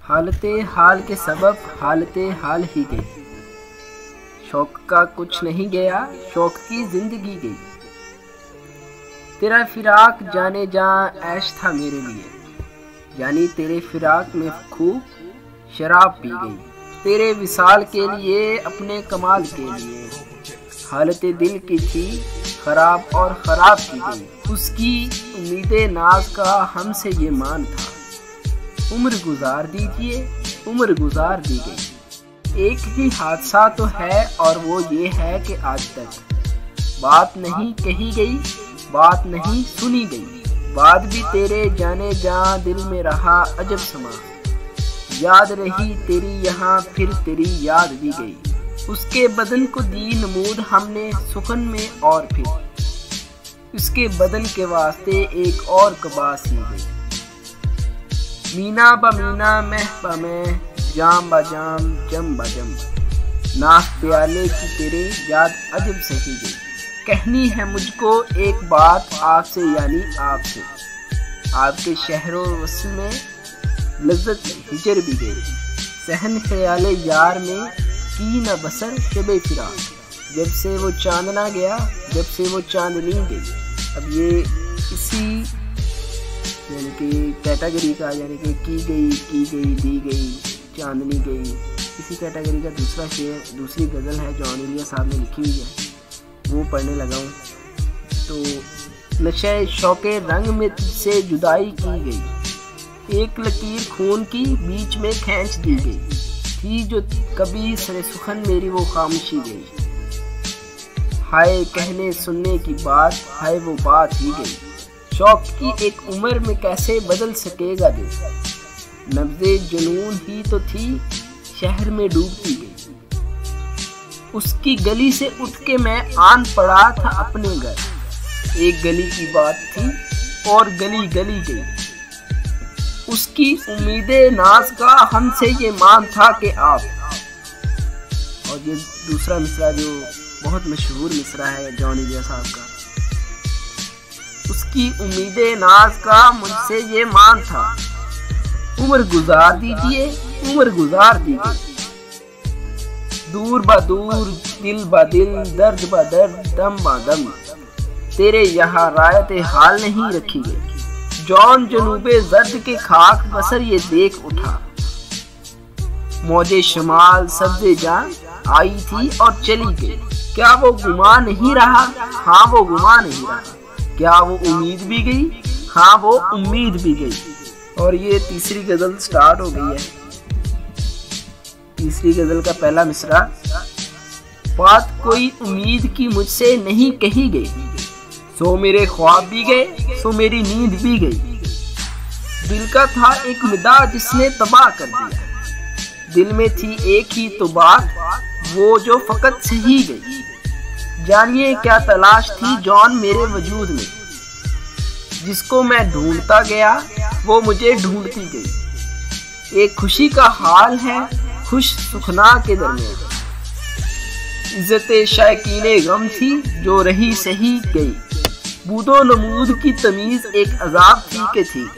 हालते हाल के सबब हालते हाल ही गई। शौक का कुछ नहीं गया, शौक की जिंदगी गई। तेरा फिराक जाने जा ऐश था मेरे लिए, यानी तेरे फिराक में खूब शराब पी गई। तेरे विसाल के लिए अपने कमाल के लिए हालते दिल की थी खराब और खराब की गई। उसकी उम्मीदें नाज का हमसे ये मान था, उम्र गुजार दीजिए उम्र गुजार दी गई। एक ही हादसा तो है और वो ये है कि आज तक बात नहीं कही गई, बात नहीं सुनी गई। बात भी तेरे जाने जा दिल में रहा अजब समा, याद रही तेरी यहाँ फिर तेरी याद भी गई। उसके बदन को दी नमूद हमने सुखन में और फिर उसके बदन के वास्ते एक और कबास सी गई। मीना ब मीना मह ब मैं जाम ब जाम जम ब जम, नाक प्याले की तेरे याद अजब से ही गई। कहनी है मुझको एक बात आपसे, यानी आपसे, आपके शहरों वस्ल में लज्जत हिजर भी गई। सहन ख्याले यार में की न बसर शबे फिराक, जब से वो चांदना गया जब से वो चांदनी गई। अब ये इसी यानी कि कैटेगरी का, यानी कि की गई दी गई चांदनी गई, इसी कैटेगरी का दूसरा शेर दूसरी गज़ल है जॉन इलिया साहब ने लिखी हुई है, वो पढ़ने लगा हूँ। तो नशे शौके रंग में तुझसे जुदाई की गई, एक लकीर खून की बीच में खींच दी गई। थी जो कभी सरे सुखन मेरी वो खामोशी गई। हाय कहने सुनने की बात, हाय वो बात ही गई। शौक की एक उम्र में कैसे बदल सकेगा दिल, नब्ज़े जुनून ही तो थी शहर में डूबती गई। उसकी गली से उठ के मैं आन पड़ा था अपने घर, एक गली की बात थी और गली गली गई। उसकी उम्मीदें नाज का हमसे ये मान था कि आप, और ये दूसरा मिसरा जो बहुत मशहूर मिसरा है जॉन इलिया साहब का। उसकी उम्मीदें नाज का मुझसे ये मान था, उम्र गुजार दीजिए उम्र गुजार दीजिए। दूर ब दूर दिल ब दिल दर्द ब दर्द दम ब दम, तेरे यहाँ रायते हाल नहीं रखी गई। जौन जनूबे जर्द के खाक बसर ये देख उठा, मौजे शमाल सब्ज़े जान आई थी और चली गई। क्या वो गुमा नहीं रहा? हाँ वो गुमा नहीं रहा। क्या वो उम्मीद भी गई? हाँ वो उम्मीद भी गई। और ये तीसरी गजल स्टार्ट हो गई है। तीसरी गजल का पहला मिसरा, बात कोई उम्मीद की मुझसे नहीं कही गई, सो मेरे ख्वाब भी गए सो मेरी नींद भी गई। दिल का था एक मिदा जिसने तबाह कर दिया, दिल में थी एक ही तो बात वो जो फकत से ही गई। जानिए क्या तलाश थी जॉन मेरे वजूद में, जिसको मैं ढूंढता गया वो मुझे ढूंढती गई। एक खुशी का हाल है खुश सुखना के दरमियान, इज्जत शायकीने गम थी जो रही सही गई। बूदो नमूद की तमीज एक अजाब थी कि थी,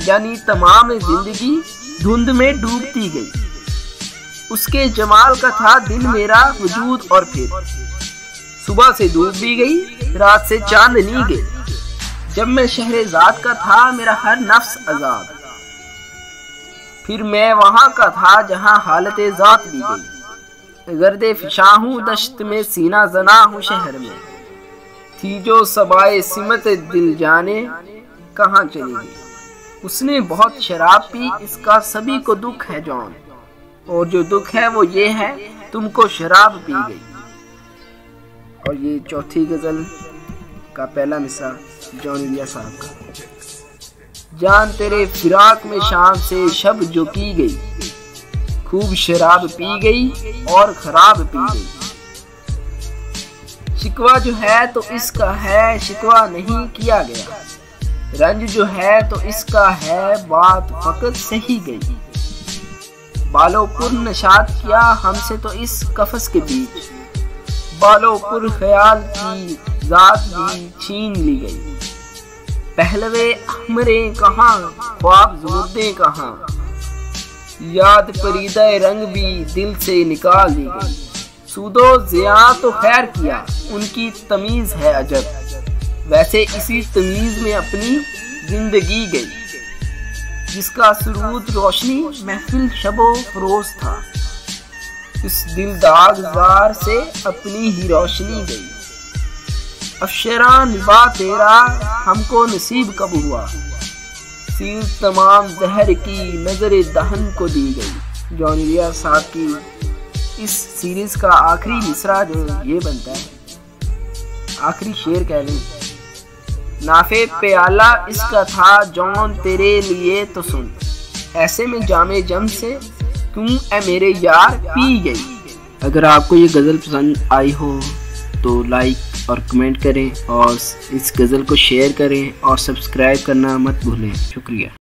यानी तमाम जिंदगी धुंध में डूबती गई। उसके जमाल का था दिल मेरा वजूद और फिर सुबह से धूप भी गई रात से चांदनी गई। जब मैं शहरेज़ाद का था मेरा हर नफ्स आजाद, फिर मैं वहां का था जहां हालते ज़ात भी गई। गर्दे फिशा हूँ दश्त में सीना जना हूँ शहर में, थी जो सबाए सिमत दिल जाने कहाँ चली गई। उसने बहुत शराब पी इसका सभी को दुख है जॉन, और जो दुख है वो ये है तुमको शराब पी गई। और ये चौथी गजल का पहला मिसरा जॉन इलिया साहब का। जान तेरे फिराक में शाम से शब जो की गई, खूब शराब पी गई और खराब पी गई। शिकवा जो है तो इसका है शिकवा नहीं किया गया, रंज जो है तो इसका है बात फकत सही गई। बालों पुर नशात किया हमसे तो इस कफस के बीच, बालों पुर ख्याल की जात भी छीन ली गई। पहलवे हमरे कहाँ ख्वाब ज़ुमुर्दे कहाँ, याद परीदे रंग भी दिल से निकाल दी गई। सूदो ज़िया तो खैर किया, उनकी तमीज़ है अजब, वैसे इसी तमीज़ में अपनी जिंदगी गई। जिसका सुरूद रोशनी महफिल शबो फरोज था, इस दिलदाग ज़ार से अपनी ही रोशनी गई। अफशरा निभा तेरा हमको नसीब कब हुआ, सील तमाम जहर की नजर दहन को दी गई। जॉनी लिया साहब की इस सीरीज का आखिरी मिसरा जो ये बनता है, आखिरी शेर कह लें, नाफे प्याला इसका था जौन तेरे लिए तो सुन, ऐसे में जामे जम से तुम ए मेरे यार पी गई। अगर आपको ये गज़ल पसंद आई हो तो लाइक और कमेंट करें और इस गज़ल को शेयर करें और सब्सक्राइब करना मत भूलें। शुक्रिया।